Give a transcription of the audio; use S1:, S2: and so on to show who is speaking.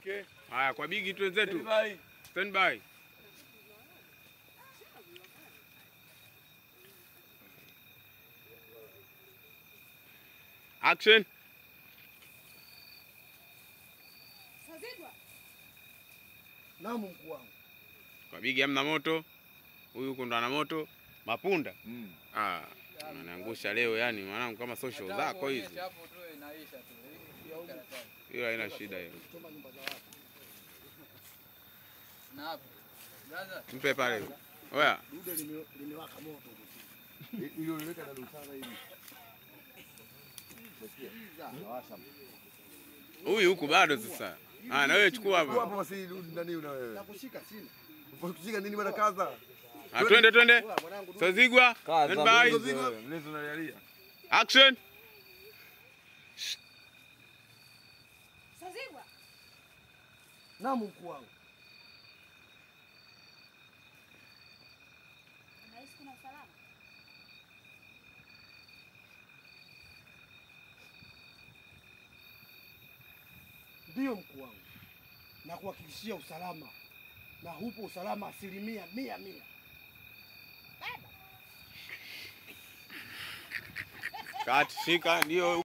S1: Okay.
S2: Haya, kwa bigi twenzetu. Stand by. Action.
S3: Sazidwa.
S1: Naam mkuu wangu.
S2: Kwa bigi hamna moto. Huyu huko ndo ana moto. Mapunda. Ananiangusha leo yani mwanangu kama social zako hizo.
S4: Hapo tu inaisha tu.
S2: Hiyo haina shida hiyo.
S4: Na hapo. Gaza.
S2: Mpe pale. Oya.
S1: Dude limewaka moto. Ile uliweka na dosana hivi.
S2: Huyu huku bado sasa. Na wewe chukua hapo.
S1: Hapo basi nani una wewe? Nakushika sina. Kushika nini bwana kaza?
S2: Twende. Sazigwa. Stand by.
S1: Mlezo unalialia.
S2: Action.
S3: Sazidwa.
S1: Naam mkuu wangu.
S3: Unaishi kuna usalama?
S1: Ndio mkuu wangu. Na kuhakikishia usalama. Na hupo usalama 100%.
S2: Kati shika ndio